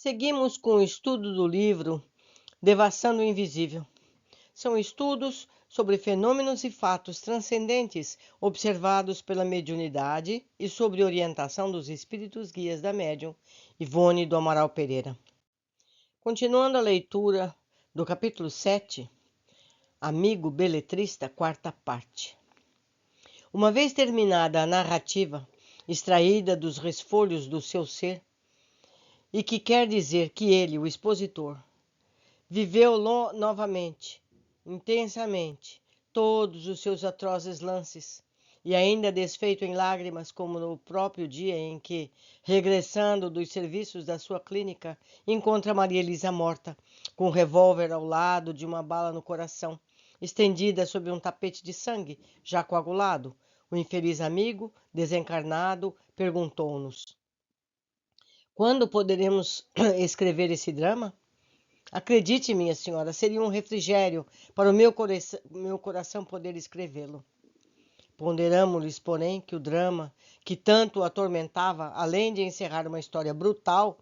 Seguimos com o estudo do livro Devassando o Invisível. São estudos sobre fenômenos e fatos transcendentes observados pela mediunidade e sobre orientação dos espíritos guias da médium Ivone do Amaral Pereira. Continuando a leitura do capítulo 7, Amigo Beletrista, quarta parte. Uma vez terminada a narrativa, extraída dos resfolhos do seu ser, e que quer dizer que ele, o expositor, viveu novamente, intensamente, todos os seus atrozes lances, e ainda desfeito em lágrimas, como no próprio dia em que, regressando dos serviços da sua clínica, encontra Maria Elisa morta, com um revólver ao lado de uma bala no coração, estendida sobre um tapete de sangue, já coagulado. O infeliz amigo, desencarnado, perguntou-nos: quando poderemos escrever esse drama? Acredite, minha senhora, seria um refrigério para o meu coração poder escrevê-lo. Ponderamos-lhes, porém, que o drama, que tanto o atormentava, além de encerrar uma história brutal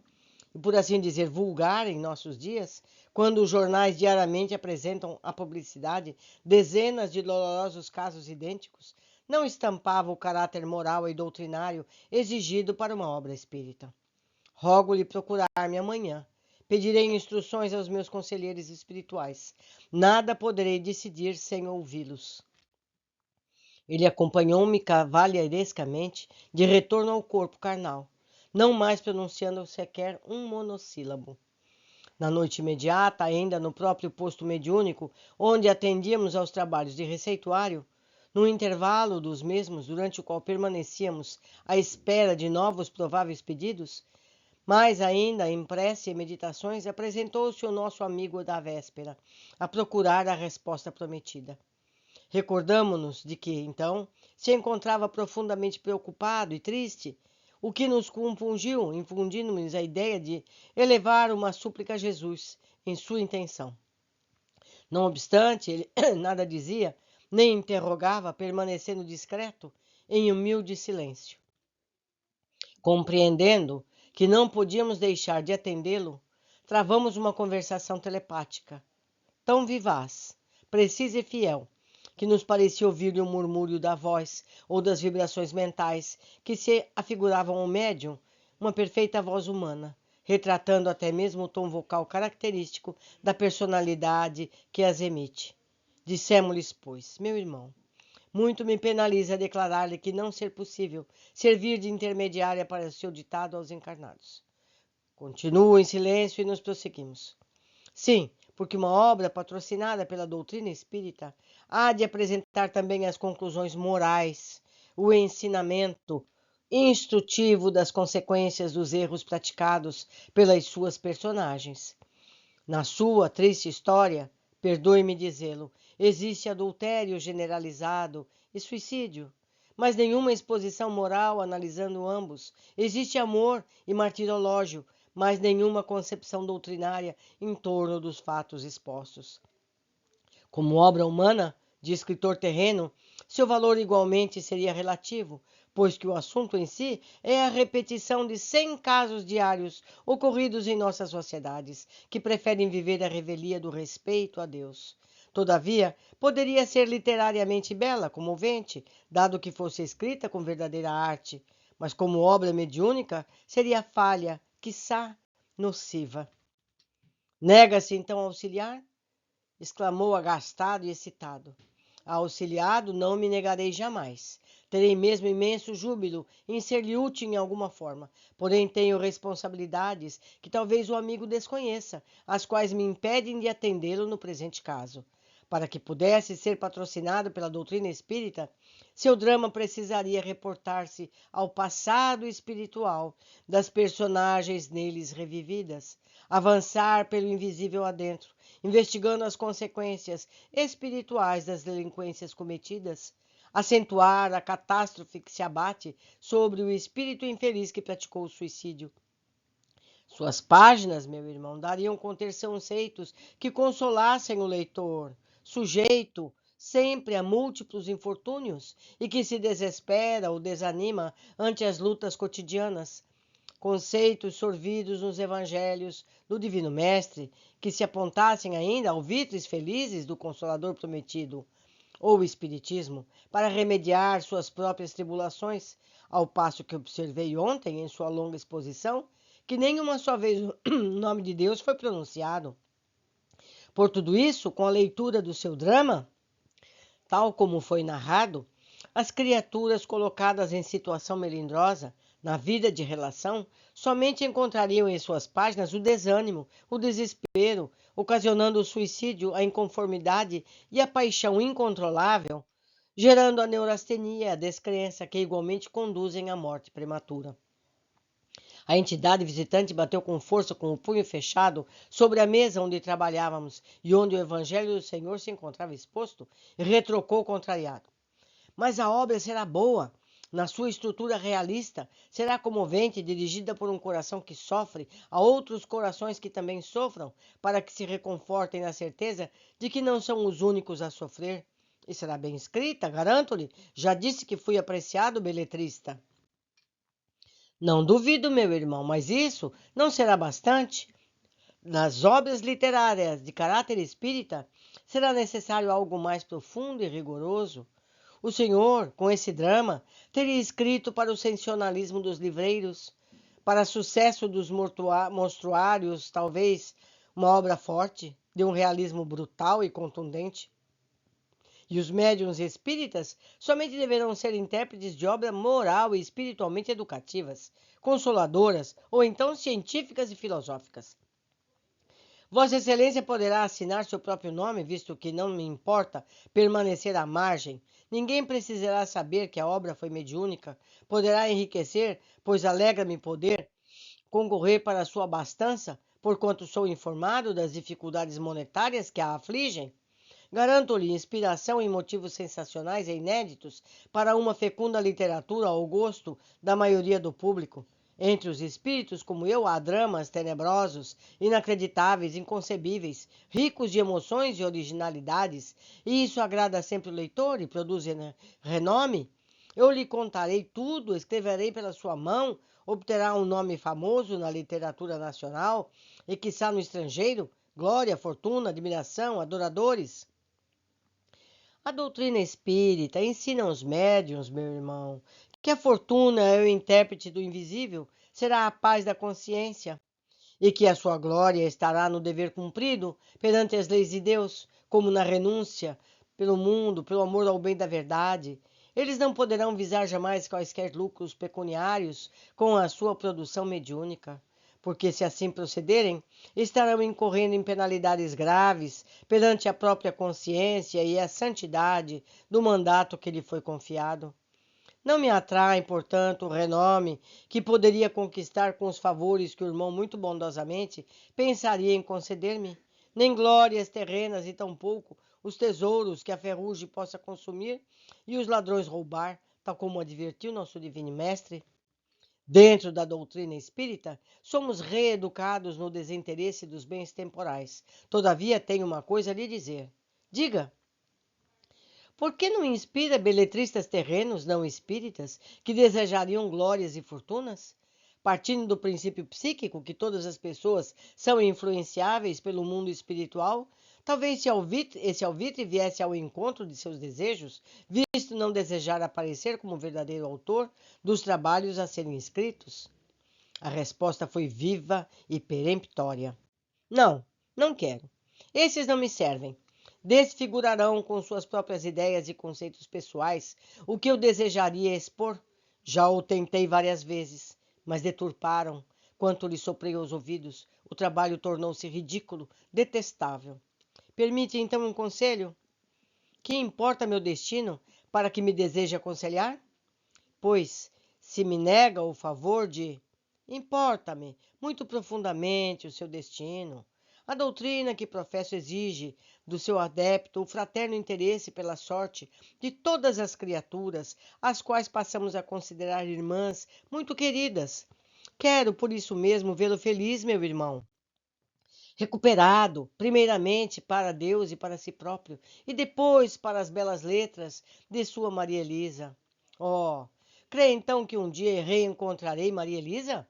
e, por assim dizer, vulgar em nossos dias, quando os jornais diariamente apresentam à publicidade dezenas de dolorosos casos idênticos, não estampava o caráter moral e doutrinário exigido para uma obra espírita. Rogo-lhe procurar-me amanhã. Pedirei instruções aos meus conselheiros espirituais. Nada poderei decidir sem ouvi-los. Ele acompanhou-me cavalheirescamente de retorno ao corpo carnal, não mais pronunciando sequer um monossílabo. Na noite imediata, ainda no próprio posto mediúnico, onde atendíamos aos trabalhos de receituário, no intervalo dos mesmos, durante o qual permanecíamos à espera de novos prováveis pedidos, mais ainda, em prece e meditações, apresentou-se o nosso amigo da véspera, a procurar a resposta prometida. Recordamo-nos de que, então, se encontrava profundamente preocupado e triste, o que nos compungiu, infundindo-nos a ideia de elevar uma súplica a Jesus em sua intenção. Não obstante, ele nada dizia, nem interrogava, permanecendo discreto, em humilde silêncio. Compreendendo que não podíamos deixar de atendê-lo, travamos uma conversação telepática, tão vivaz, precisa e fiel, que nos parecia ouvir-lhe o murmúrio da voz ou das vibrações mentais que se afiguravam ao médium uma perfeita voz humana, retratando até mesmo o tom vocal característico da personalidade que as emite. Dissemos-lhes, pois, meu irmão, muito me penaliza declarar-lhe que não ser possível servir de intermediária para o seu ditado aos encarnados. Continua em silêncio e nos prosseguimos. Sim, porque uma obra patrocinada pela doutrina espírita há de apresentar também as conclusões morais, o ensinamento instrutivo das consequências dos erros praticados pelas suas personagens. Na sua triste história, perdoe-me dizê-lo, existe adultério generalizado e suicídio, mas nenhuma exposição moral analisando ambos. Existe amor e martirológio, mas nenhuma concepção doutrinária em torno dos fatos expostos. Como obra humana, de escritor terreno, seu valor igualmente seria relativo, pois que o assunto em si é a repetição de 100 casos diários ocorridos em nossas sociedades, que preferem viver a revelia do respeito a Deus. Todavia, poderia ser literariamente bela, comovente, dado que fosse escrita com verdadeira arte, mas como obra mediúnica, seria falha, quiçá nociva. Nega-se então a auxiliar? Exclamou agastado e excitado. Auxiliado não me negarei jamais. Terei mesmo imenso júbilo em ser-lhe útil em alguma forma. Porém, tenho responsabilidades que talvez o amigo desconheça, as quais me impedem de atendê-lo no presente caso. Para que pudesse ser patrocinado pela doutrina espírita, seu drama precisaria reportar-se ao passado espiritual das personagens neles revividas, avançar pelo invisível adentro, investigando as consequências espirituais das delinquências cometidas, acentuar a catástrofe que se abate sobre o espírito infeliz que praticou o suicídio. Suas páginas, meu irmão, dariam conceitos que consolassem o leitor, sujeito sempre a múltiplos infortúnios e que se desespera ou desanima ante as lutas cotidianas. conceitos sorvidos nos evangelhos do Divino Mestre, que se apontassem ainda alvitres felizes do Consolador prometido, ou Espiritismo, para remediar suas próprias tribulações, ao passo que observei ontem, em sua longa exposição, que nem uma só vez o nome de Deus foi pronunciado. Por tudo isso, com a leitura do seu drama, tal como foi narrado, as criaturas colocadas em situação melindrosa, na vida de relação, somente encontrariam em suas páginas o desânimo, o desespero, ocasionando o suicídio, a inconformidade e a paixão incontrolável, gerando a neurastenia e a descrença que igualmente conduzem à morte prematura. A entidade visitante bateu com força com o punho fechado sobre a mesa onde trabalhávamos e onde o Evangelho do Senhor se encontrava exposto e retrocou contrariado. Mas a obra será boa, na sua estrutura realista, será comovente, dirigida por um coração que sofre a outros corações que também sofram, para que se reconfortem na certeza de que não são os únicos a sofrer. E será bem escrita, garanto-lhe, já disse que fui apreciado beletrista. Não duvido, meu irmão, mas isso não será bastante. Nas obras literárias de caráter espírita, será necessário algo mais profundo e rigoroso. O senhor, com esse drama, teria escrito para o sensacionalismo dos livreiros, para sucesso dos monstruários, talvez uma obra forte, de um realismo brutal e contundente. E os médiuns espíritas somente deverão ser intérpretes de obras moral e espiritualmente educativas, consoladoras ou então científicas e filosóficas. Vossa Excelência poderá assinar seu próprio nome, visto que não me importa permanecer à margem. Ninguém precisará saber que a obra foi mediúnica. Poderá enriquecer, pois alegra-me poder concorrer para a sua abastança, porquanto sou informado das dificuldades monetárias que a afligem. Garanto-lhe inspiração em motivos sensacionais e inéditos para uma fecunda literatura ao gosto da maioria do público. Entre os espíritos como eu, há dramas tenebrosos, inacreditáveis, inconcebíveis, ricos de emoções e originalidades, e isso agrada sempre o leitor e produz renome. Eu lhe contarei tudo, escreverei pela sua mão, obterá um nome famoso na literatura nacional e, quiçá, no estrangeiro, glória, fortuna, admiração, adoradores. A doutrina espírita ensina aos médiuns, meu irmão, que a fortuna é o intérprete do invisível, será a paz da consciência, e que a sua glória estará no dever cumprido perante as leis de Deus, como na renúncia pelo mundo, pelo amor ao bem da verdade. Eles não poderão visar jamais quaisquer lucros pecuniários com a sua produção mediúnica, porque se assim procederem, estarão incorrendo em penalidades graves perante a própria consciência e a santidade do mandato que lhe foi confiado. Não me atrai, portanto, o renome que poderia conquistar com os favores que o irmão muito bondosamente pensaria em conceder-me, nem glórias terrenas e tampouco os tesouros que a ferrugem possa consumir e os ladrões roubar, tal como advertiu nosso divino mestre. Dentro da doutrina espírita, somos reeducados no desinteresse dos bens temporais. Todavia, tenho uma coisa a lhe dizer. Diga. Por que não inspira beletristas terrenos não espíritas que desejariam glórias e fortunas? Partindo do princípio psíquico que todas as pessoas são influenciáveis pelo mundo espiritual, talvez esse alvitre viesse ao encontro de seus desejos, visto não desejar aparecer como verdadeiro autor dos trabalhos a serem escritos? A resposta foi viva e peremptória. Não, não quero. Esses não me servem. Desfigurarão com suas próprias ideias e conceitos pessoais o que eu desejaria expor. Já o tentei várias vezes, mas deturparam. Quanto lhe soprei aos ouvidos, o trabalho tornou-se ridículo, detestável. Permite então um conselho? Que importa meu destino para que me deseje aconselhar? Pois, se me nega o favor de... Importa-me muito profundamente o seu destino. A doutrina que professo exige do seu adepto o fraterno interesse pela sorte de todas as criaturas, as quais passamos a considerar irmãs muito queridas. Quero, por isso mesmo, vê-lo feliz, meu irmão. Recuperado, primeiramente para Deus e para si próprio, e depois para as belas letras de sua Maria Elisa. Oh, crê então que um dia reencontrarei Maria Elisa?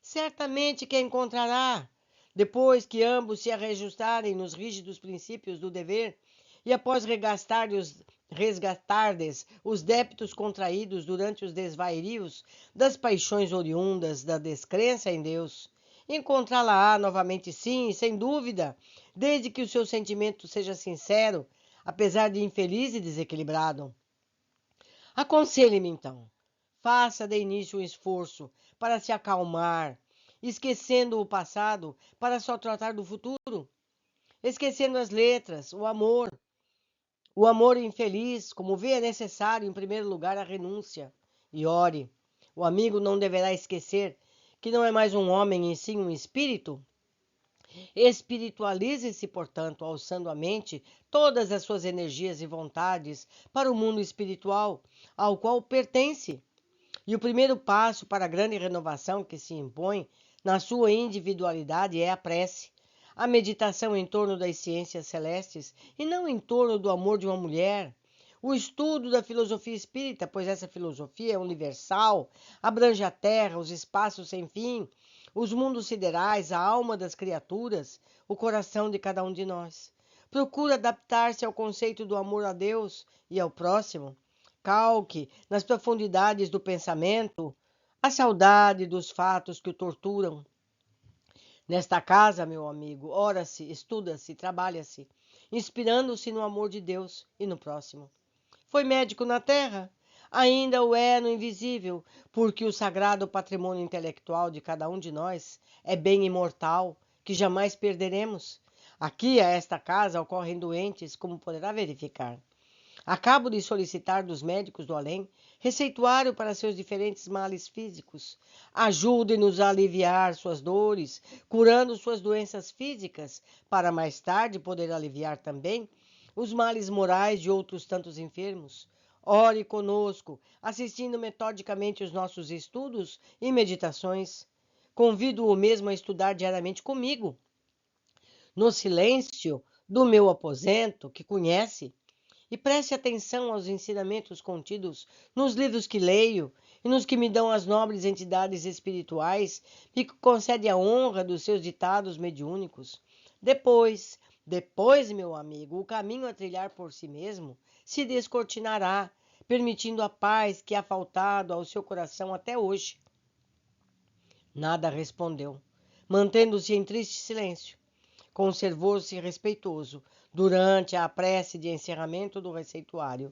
Certamente que a encontrará, depois que ambos se reajustarem nos rígidos princípios do dever e após resgatardes os débitos contraídos durante os desvairios das paixões oriundas da descrença em Deus. Encontrá-la-á novamente, sim, sem dúvida, desde que o seu sentimento seja sincero, apesar de infeliz e desequilibrado. Aconselhe-me, então. Faça de início um esforço para se acalmar, esquecendo o passado para só tratar do futuro, esquecendo as letras, o amor. O amor infeliz, como vê, é necessário, em primeiro lugar, a renúncia. E ore. O amigo não deverá esquecer que não é mais um homem, e sim um espírito. Espiritualize-se, portanto, alçando a mente todas as suas energias e vontades para o mundo espiritual, ao qual pertence. E o primeiro passo para a grande renovação que se impõe na sua individualidade é a prece, a meditação em torno das ciências celestes e não em torno do amor de uma mulher. O estudo da filosofia espírita, pois essa filosofia é universal, abrange a terra, os espaços sem fim, os mundos siderais, a alma das criaturas, o coração de cada um de nós. Procura adaptar-se ao conceito do amor a Deus e ao próximo. Calque nas profundidades do pensamento a saudade dos fatos que o torturam. Nesta casa, meu amigo, ora-se, estuda-se, trabalha-se, inspirando-se no amor de Deus e no próximo. Foi médico na terra? Ainda o é no invisível, porque o sagrado patrimônio intelectual de cada um de nós é bem imortal, que jamais perderemos. Aqui, a esta casa, ocorrem doentes, como poderá verificar. Acabo de solicitar dos médicos do além receituário para seus diferentes males físicos. Ajude-nos a aliviar suas dores, curando suas doenças físicas, para mais tarde poder aliviar também os males morais de outros tantos enfermos. Ore conosco, assistindo metodicamente os nossos estudos e meditações. Convido-o mesmo a estudar diariamente comigo, no silêncio do meu aposento, que conhece, e preste atenção aos ensinamentos contidos nos livros que leio e nos que me dão as nobres entidades espirituais e que concedem a honra dos seus ditados mediúnicos. Depois, meu amigo, o caminho a trilhar por si mesmo se descortinará, permitindo a paz que há faltado ao seu coração até hoje. Nada respondeu, mantendo-se em triste silêncio. Conservou-se respeitoso durante a prece de encerramento do receituário.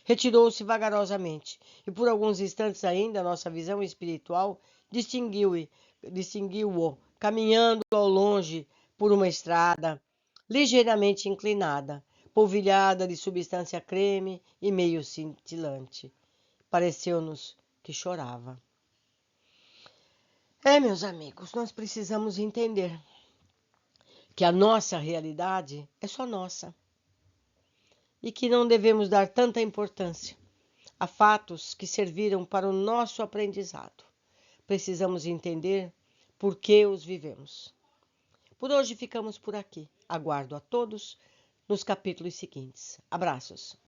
Retirou-se vagarosamente e por alguns instantes ainda nossa visão espiritual distinguiu-o caminhando ao longe por uma estrada ligeiramente inclinada, polvilhada de substância creme e meio cintilante. Pareceu-nos que chorava. Meus amigos, nós precisamos entender que a nossa realidade é só nossa e que não devemos dar tanta importância a fatos que serviram para o nosso aprendizado. Precisamos entender por que os vivemos. Por hoje ficamos por aqui. Aguardo a todos nos capítulos seguintes. Abraços.